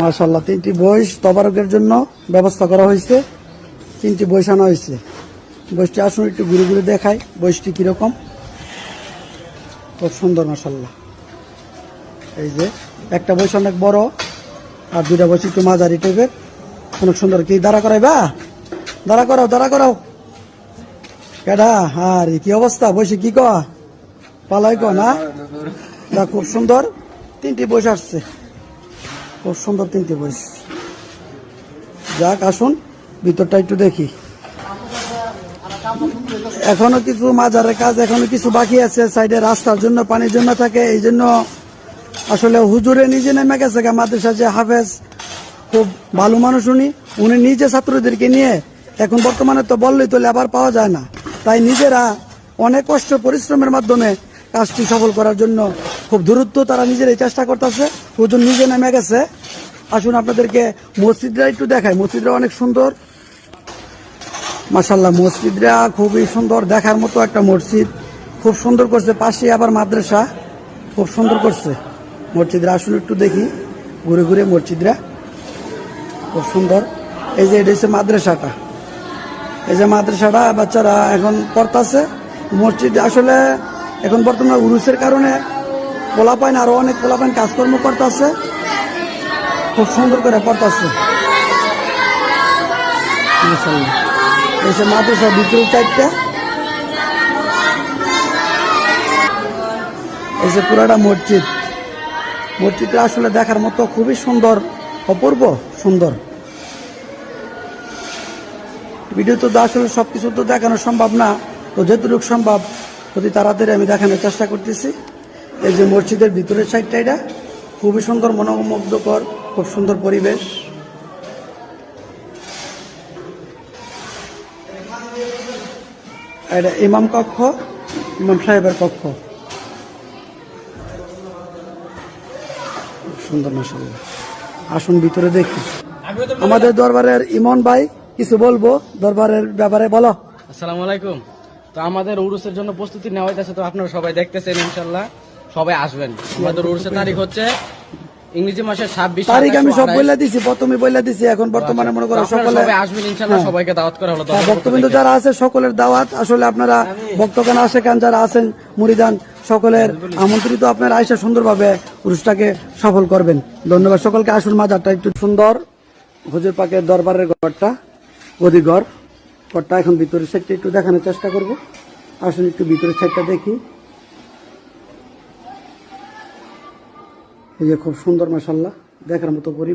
মাশাআল্লাহ 3টি বয়স তবারকের জন্য ব্যবস্থা করা হয়েছে। 3টি বয়স আনা হয়েছে। বয়সটি আসুন একটু ঘুরে ঘুরে দেখাই বয়সটি কিরকম। খুব সুন্দর মাশাআল্লাহ। এই যে একটা বয়স অনেক বড় আর দুইটা বয়স একটু মাঝারি টাইপের, অনেক সুন্দর। কি দাঁড়া করাইবা? দাঁড়া করাও, দাঁড়া করাও। কেডা? আর কি অবস্থা? বয়সে কি ক পালাই ক না? খুব সুন্দর 3টি বয়স আসছে, খুব সুন্দর 3টি বয়স। যাক আসুন ভিতরটা একটু দেখি। এখনো কিছু মাজারের কাজ এখনো কিছু বাকি আছে। সাইডে রাস্তার জন্য পানির জন্য থাকে, এই জন্য আসলে হুজুরে নিজে নেমে গেছে। মাদ্রাসা যে হাফেজ খুব ভালো মানুষ, উনি নিজে ছাত্রদেরকে নিয়ে এখন বর্তমানে তো বললেই তো লেবার পাওয়া যায় না, তাই নিজেরা অনেক কষ্ট পরিশ্রমের মাধ্যমে কাজটি সফল করার জন্য খুব দূরত্ব তারা নিজেরাই চেষ্টা করতেছে। হুজুর নিজে নেমে গেছে। আসুন আপনাদেরকে মসজিদরা একটু দেখায়। মসজিদরা অনেক সুন্দর মাশাআল্লাহ। মসজিদরা খুবই সুন্দর, দেখার মতো একটা মসজিদ, খুব সুন্দর করছে। পাশে আবার মাদ্রাসা, খুব সুন্দর করছে মসজিদরা। আসুন একটু দেখি ঘুরে ঘুরে মসজিদরা, খুব সুন্দর। এই যে এটা হচ্ছে মাদ্রাসাটা, এই যে মাদ্রাসাটা বাচ্চারা এখন পড়তেছে। মসজিদ আসলে এখন বর্তমানে উরুসের কারণে পোলাপাইন আরো অনেক পোলাপাইন কাজকর্ম করতেছে, খুব সুন্দর করে পড়তেছে মাশাআল্লাহ। এই যে মাদ্রাসা ভিতরে 4টা, এই যে পুরাটা মসজিদ। মসজিদটা আসলে দেখার মতো খুবই সুন্দর, অপূর্ব সুন্দর। ভিডিও তো আসলে সবকিছু তো দেখানো সম্ভব না, তো যতটুকু সম্ভব অতি তাড়াতাড়ি আমি দেখানোর চেষ্টা করতেছি। এই যে মসজিদের ভিতরের সাইডটা, এটা খুবই সুন্দর, মনোমুগ্ধকর, খুব সুন্দর পরিবেশ। এটা ইমাম কক্ষ, ইমাম সাহেবের কক্ষ, সুন্দর মাশাআল্লাহ। আসুন ভিতরে দেখি। আমাদের দরবারের ইমন ভাই কিছু বলবো দরবারের ব্যাপারে, বলো। আসসালামু আলাইকুম। তো আমাদের উরুসের জন্য প্রস্তুতি নেওয়া হইতেছে, তো আপনারা সবাই দেখতেছেন, ইনশাল্লাহ সবাই আসবেন। আমাদের উরুসের তারিখ হচ্ছে ইংরেজি মাসের 26 তারিখ। আমি সব বলে দিছি, প্রথমে বলে দিছি। এখন বর্তমানে মনে করো সকলে আসবেন ইনশাল্লাহ, সবাইকে দাওয়াত করা হলো। ভক্তবৃন্দ যারা আছে সকলের দাওয়াত। আসলে আপনারা ভক্তগণ আশেকান যারা আছেন, মুরিদান, সকলের আমন্ত্রিত। আপনারা আইসা সুন্দরভাবে উরুসটাকে সফল করবেন। ধন্যবাদ সকলকে। আসুন মাজারটা একটু সুন্দর, হুজুর পাকের দরবারের ঘরটা, গদিঘর ঘরটা। এখন ভিতরের সাইডটা একটু দেখানোর চেষ্টা করব। আসুন একটু ভিতরের সাইডটা দেখি। এই যে খুব সুন্দর মাশাআল্লাহ, দেখার মতো পরিবেশ।